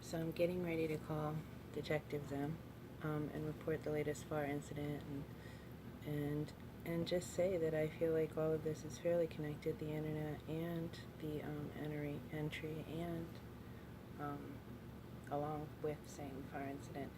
So I'm getting ready to call Detective Zehm and report the latest FAR incident and and just say that I feel like all of this is fairly connected, the internet and the entry and um, along with saying FAR incident.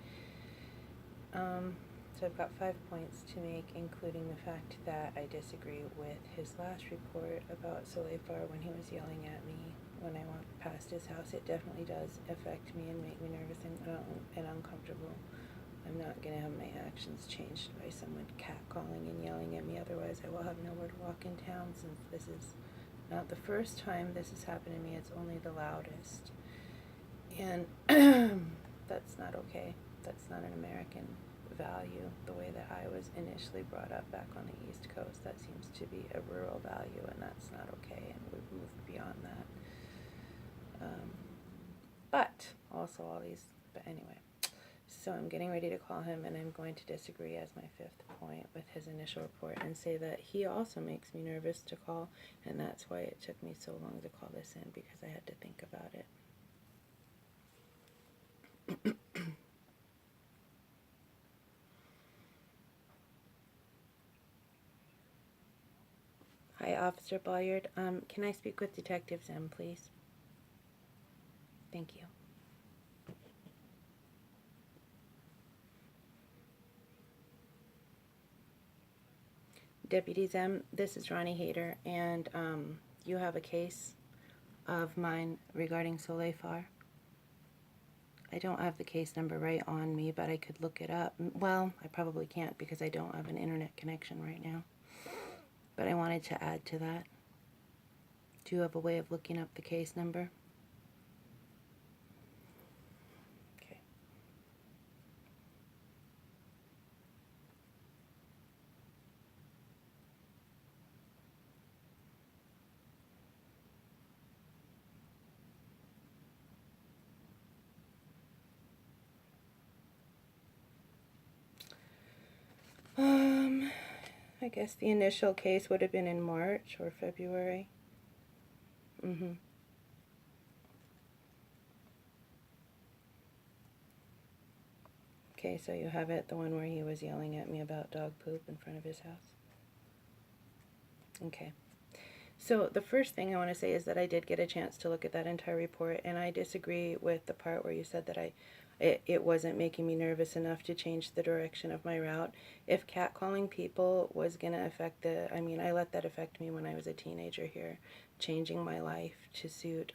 Um, so I've got 5 points to make, including the fact that I disagree with his last report about Soleil Far when he was yelling at me when I walked past his house. It definitely does affect me and make me nervous and uncomfortable. I'm not going to have my actions changed by someone catcalling and yelling at me. Otherwise, I will have nowhere to walk in town, since this is not the first time this has happened to me. It's only the loudest. And that's not okay. That's not an American value, the way that I was initially brought up back on the East Coast. That seems to be a rural value, and that's not okay, and we've moved beyond that. But also but anyway. So I'm getting ready to call him, and I'm going to disagree as my 5th point with his initial report and say that he also makes me nervous to call, and that's why it took me so long to call this in, because I had to think about it. Hi, Officer Bolliard. Can I speak with Detective Zehm, please? Thank you. Deputy Zehm, this is Ronnie Hayter, and you have a case of mine regarding Soleil Far. I don't have the case number right on me, but I could look it up. Well, I probably can't because I don't have an internet connection right now. But I wanted to add to that. Do you have a way of looking up the case number? Okay. I guess the initial case would have been in March or February. Okay, so you have it, the one where he was yelling at me about dog poop in front of his house. Okay. So the first thing I want to say is that I did get a chance to look at that entire report, and I disagree with the part where you said that it wasn't making me nervous enough to change the direction of my route. If catcalling people was going to affect I let that affect me when I was a teenager here, changing my life to suit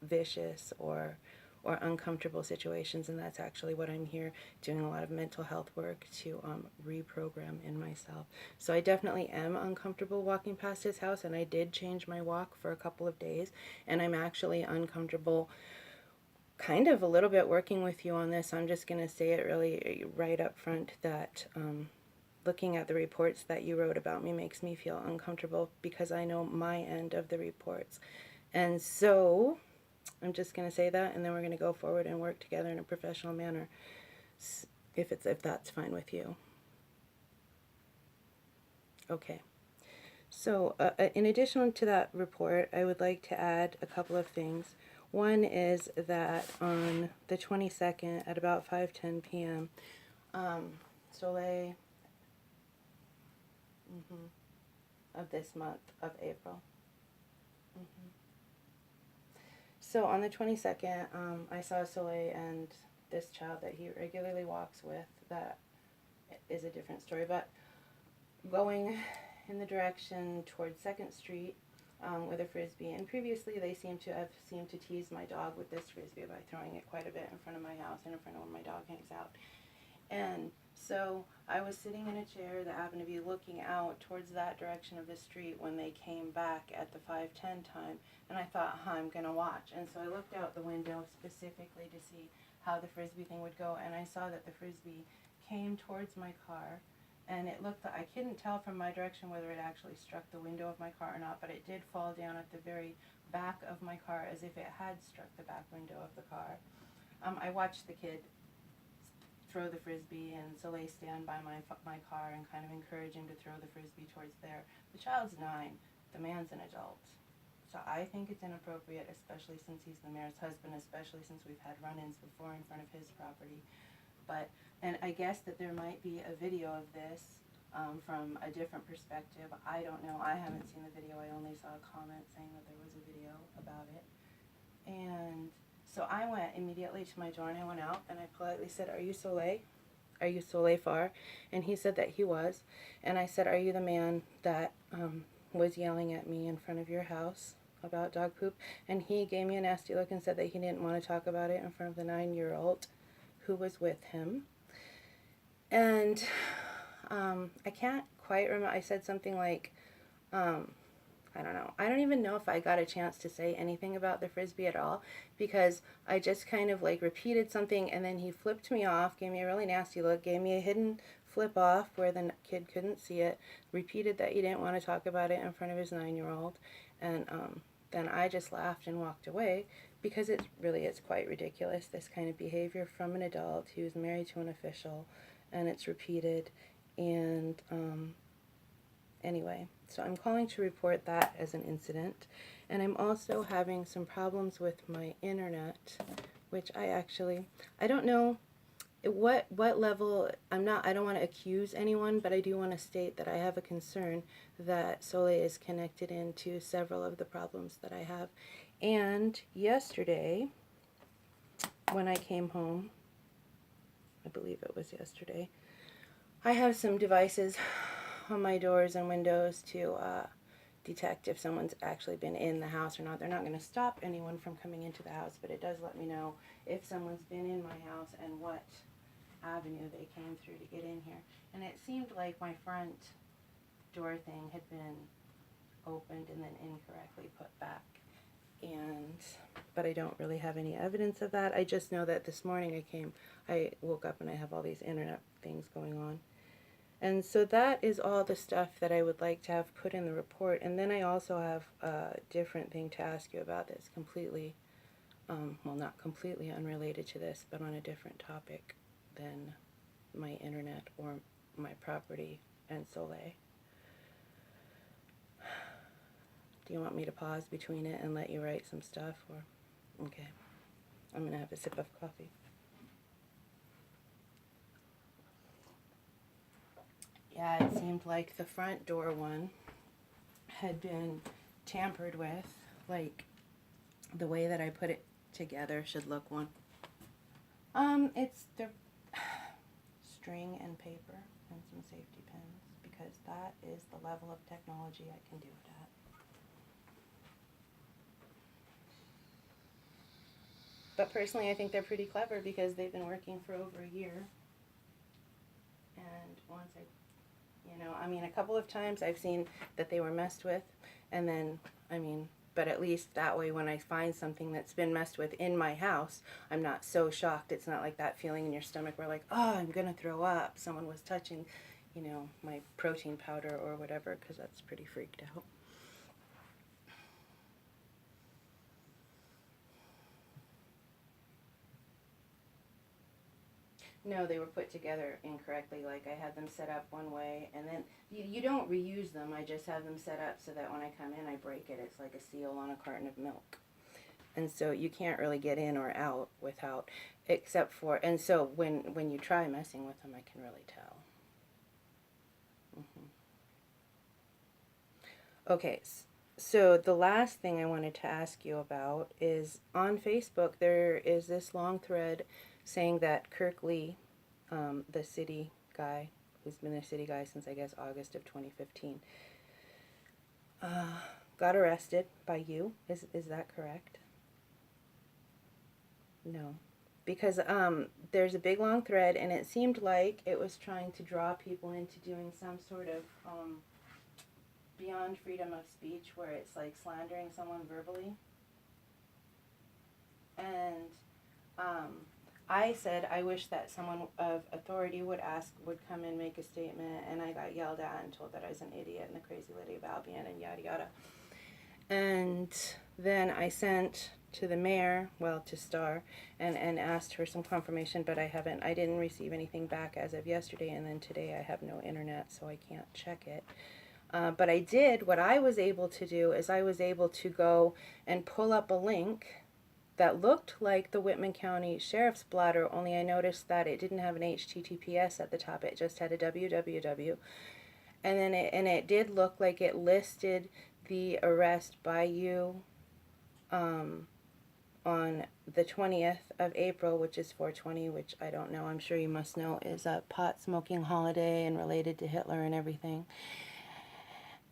vicious or uncomfortable situations, and that's actually what I'm here doing, a lot of mental health work to reprogram in myself. So I definitely am uncomfortable walking past his house, and I did change my walk for a couple of days, and I'm actually uncomfortable kind of a little bit working with you on this. I'm just going to say it really right up front that looking at the reports that you wrote about me makes me feel uncomfortable because I know my end of the reports. And so I'm just going to say that, and then we're going to go forward and work together in a professional manner, if that's fine with you. Okay. So in addition to that report, I would like to add a couple of things. One is that on the 22nd at about 5:10 p.m., Soleil of this month of April. So on the 22nd, I saw Soleil and this child that he regularly walks with. That is a different story, but going in the direction towards 2nd Street with a frisbee. And previously they seemed to tease my dog with this frisbee by throwing it quite a bit in front of my house and in front of where my dog hangs out. And so I was sitting in a chair that happened to be looking out towards that direction of the street when they came back at the 5:10 time, and I thought, I'm going to watch. And so I looked out the window specifically to see how the frisbee thing would go, and I saw that the frisbee came towards my car, and it looked like, I couldn't tell from my direction whether it actually struck the window of my car or not, but it did fall down at the very back of my car as if it had struck the back window of the car. I watched the kid throw the frisbee, and Soleil stand by my car and kind of encourage him to throw the frisbee towards there. The child's 9. The man's an adult. So I think it's inappropriate, especially since he's the mayor's husband, especially since we've had run-ins before in front of his property. But, and I guess that there might be a video of this from a different perspective. I don't know. I haven't seen the video. I only saw a comment saying that there was a video about it. And so I went immediately to my door and I went out and I politely said, "Are you Soleil? Are you Soleil Farr?" And he said that he was. And I said, "Are you the man that was yelling at me in front of your house about dog poop?" And he gave me a nasty look and said that he didn't want to talk about it in front of the 9-year-old who was with him. And I can't quite remember. I said something like, I don't know. I don't even know if I got a chance to say anything about the Frisbee at all, because I just kind of like repeated something and then he flipped me off, gave me a really nasty look, gave me a hidden flip off where the kid couldn't see it, repeated that he didn't want to talk about it in front of his 9-year-old, and then I just laughed and walked away, because it's quite ridiculous, this kind of behavior from an adult who's married to an official, and it's repeated. And anyway, so I'm calling to report that as an incident. And I'm also having some problems with my internet, which I don't know what level. I don't want to accuse anyone, but I do want to state that I have a concern that Soleil is connected into several of the problems that I have. And yesterday, when I came home, I believe it was yesterday, I have some devices on my doors and windows to detect if someone's actually been in the house or not. They're not going to stop anyone from coming into the house, but it does let me know if someone's been in my house and what avenue they came through to get in here. And it seemed like my front door thing had been opened and then incorrectly put back. But I don't really have any evidence of that. I just know that this morning I woke up and I have all these internet things going on. And so that is all the stuff that I would like to have put in the report. And then I also have a different thing to ask you about that's completely, well, not completely unrelated to this, but on a different topic than my internet or my property and Soleil. Do you want me to pause between it and let you write some stuff? Or okay, I'm going to have a sip of coffee. Yeah, it seemed like the front door one had been tampered with. Like, the way that I put it together should look one. It's the string and paper and some safety pins, because that is the level of technology I can do it at. But personally, I think they're pretty clever because they've been working for over a year. And once a couple of times I've seen that they were messed with, and then, but at least that way when I find something that's been messed with in my house, I'm not so shocked. It's not like that feeling in your stomach where like, oh, I'm going to throw up. Someone was touching, my protein powder or whatever, because that's pretty freaked out. No, they were put together incorrectly. Like, I had them set up one way, and then you don't reuse them. I just have them set up so that when I come in, I break it. It's like a seal on a carton of milk. And so you can't really get in or out without, except for, and so when you try messing with them, I can really tell. Okay, so the last thing I wanted to ask you about is on Facebook there is this long thread saying that Kirk Lee, the city guy, who's been the city guy since I guess August of 2015, got arrested by you. Is that correct? No. Because there's a big long thread, and it seemed like it was trying to draw people into doing some sort of beyond freedom of speech, where it's like slandering someone verbally. And I said I wish that someone of authority would come and make a statement, and I got yelled at and told that I was an idiot and the crazy lady of Albion and yada yada. And then I sent to the mayor, well, to Star, and asked for some confirmation, but I didn't receive anything back as of yesterday, and then today I have no internet, so I can't check it. But I did, what I was able to do is I was able to go and pull up a link that looked like the Whitman County Sheriff's Blotter, only I noticed that it didn't have an HTTPS at the top, it just had a www. And then it did look like it listed the arrest by you on the 20th of April, which is 420, which I don't know, I'm sure you must know, is a pot smoking holiday and related to Hitler and everything.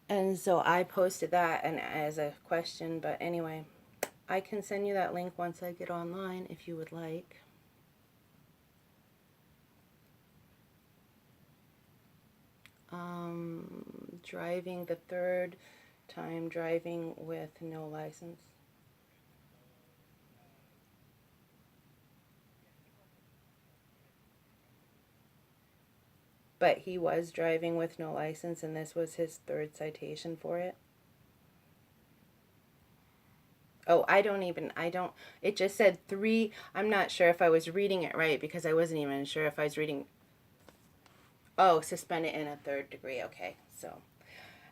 And so I posted that and as a question, but anyway, I can send you that link once I get online if you would like. Driving the third time, driving with no license. But he was driving with no license, and this was his third citation for it. Oh, it just said 3. I'm not sure if I was reading it right because I wasn't even sure if I was reading. Oh, suspended in a 3rd degree. Okay, so.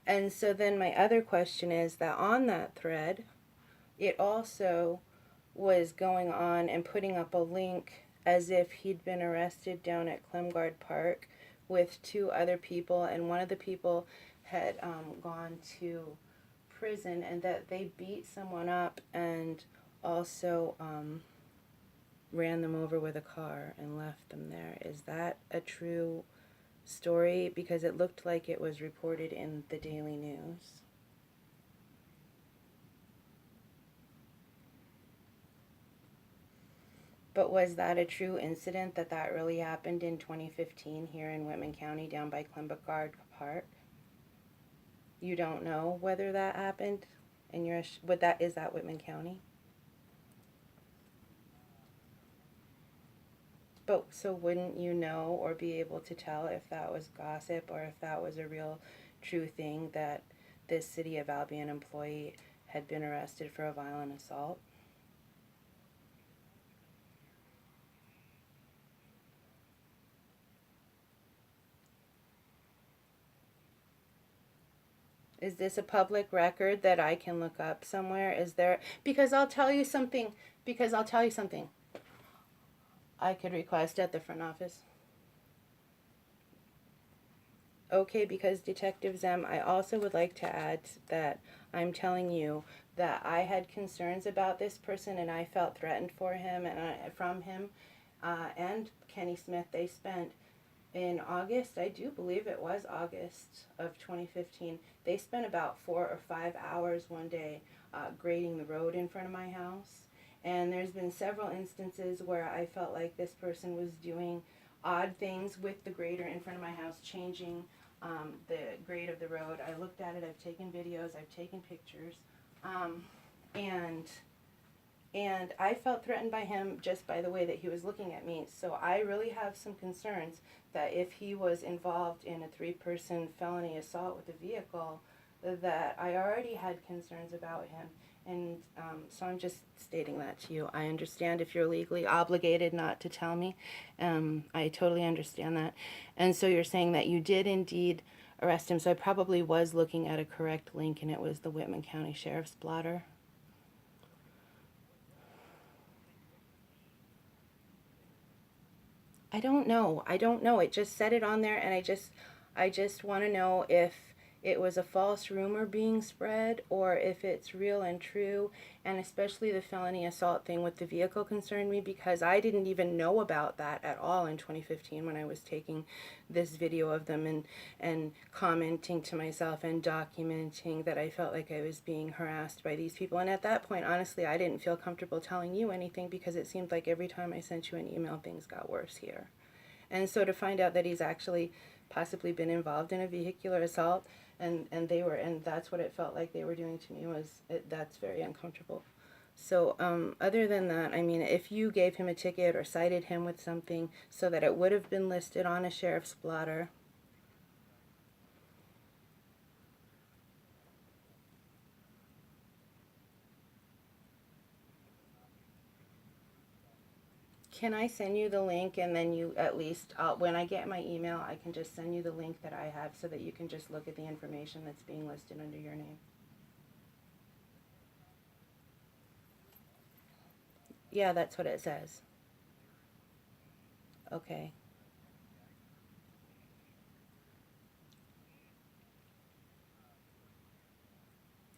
And so then my other question is that on that thread, it also was going on and putting up a link as if he'd been arrested down at Clemgard Park with 2 other people, and one of the people had gone to prison and that they beat someone up and also ran them over with a car and left them there. Is that a true story? Because it looked like it was reported in the Daily News. But was that a true incident that really happened in 2015 here in Whitman County down by Clemgard Park? You don't know whether that happened, and is that Whitman County? But so wouldn't you know or be able to tell if that was gossip or if that was a real true thing that this City of Albion employee had been arrested for a violent assault? Is this a public record that I can look up somewhere? Is there, because I'll tell you something, I could request at the front office. Okay, because Detective Zehm, I also would like to add that I'm telling you that I had concerns about this person and I felt threatened for him and from him and Kenny Smith. They spent in August, I do believe it was August of 2015, they spent about 4 or 5 hours one day grading the road in front of my house. And there's been several instances where I felt like this person was doing odd things with the grader in front of my house, changing the grade of the road. I looked at it, I've taken videos, I've taken pictures, and I felt threatened by him just by the way that he was looking at me. So I really have some concerns that if he was involved in a 3-person felony assault with a vehicle, that I already had concerns about him. And so I'm just stating that to you. I understand if you're legally obligated not to tell me. I totally understand that. And so you're saying that you did indeed arrest him. So I probably was looking at a correct link, and it was the Whitman County Sheriff's Blotter. I don't know. It just said it on there, and I just want to know if it was a false rumor being spread or if it's real and true. And especially the felony assault thing with the vehicle concerned me because I didn't even know about that at all in 2015 when I was taking this video of them and commenting to myself and documenting that I felt like I was being harassed by these people. And at that point, honestly, I didn't feel comfortable telling you anything because it seemed like every time I sent you an email, things got worse here. And so to find out that he's actually possibly been involved in a vehicular assault and that's what it felt like they were doing to me that's very uncomfortable. So other than that, I mean, if you gave him a ticket or cited him with something so that it would have been listed on a sheriff's blotter. Can I send you the link, and then you at least, when I get my email, I can just send you the link that I have so that you can just look at the information that's being listed under your name. Yeah, that's what it says. Okay.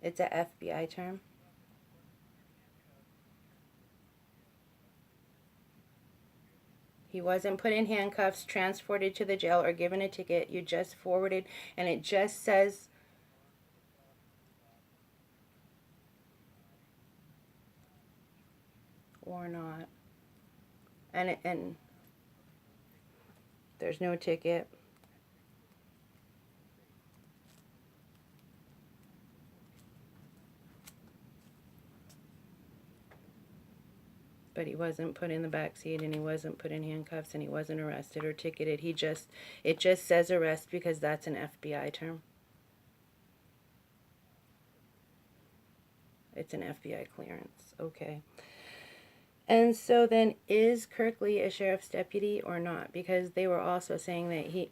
It's a FBI term. He wasn't put in handcuffs, transported to the jail, or given a ticket. You just forwarded, and it just says, or not. And there's no ticket. But he wasn't put in the back seat, and he wasn't put in handcuffs, and he wasn't arrested or ticketed. It just says arrest because that's an FBI term. It's an FBI clearance. Okay. And so then, is Kirkley a sheriff's deputy or not? Because they were also saying that he...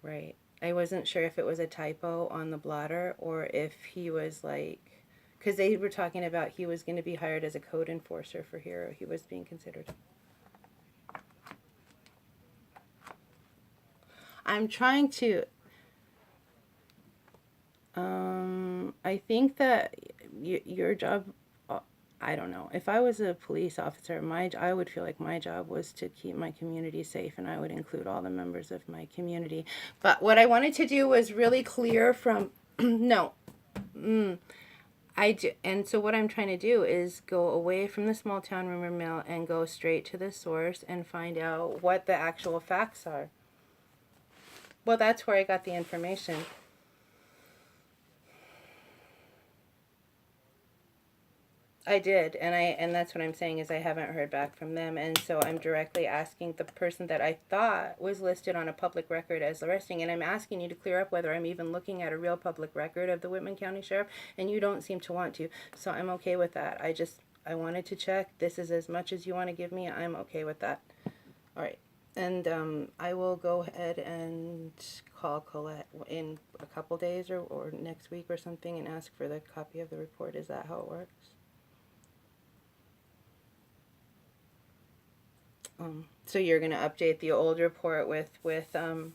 Right. I wasn't sure if it was a typo on the blotter or if he was like... Because they were talking about he was going to be hired as a code enforcer for Hero. He was being considered. I'm trying to... I think that your job... I don't know. If I was a police officer, I would feel like my job was to keep my community safe, and I would include all the members of my community. But what I wanted to do was really clear from... No. I do, and so what I'm trying to do is go away from the small town rumor mill and go straight to the source and find out what the actual facts are. Well, that's where I got the information. I did, and that's what I'm saying is I haven't heard back from them, and so I'm directly asking the person that I thought was listed on a public record as arresting, and I'm asking you to clear up whether I'm even looking at a real public record of the Whitman County Sheriff, and you don't seem to want to, so I'm okay with that. I wanted to check. This is as much as you want to give me. I'm okay with that. All right, and I will go ahead and call Colette in a couple days or next week or something and ask for the copy of the report. Is that how it works? So you're going to update the old report with the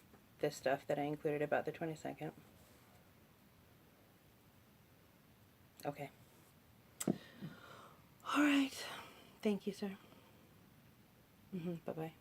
stuff that I included about the 22nd? Okay. All right. Thank you, sir. Bye-bye.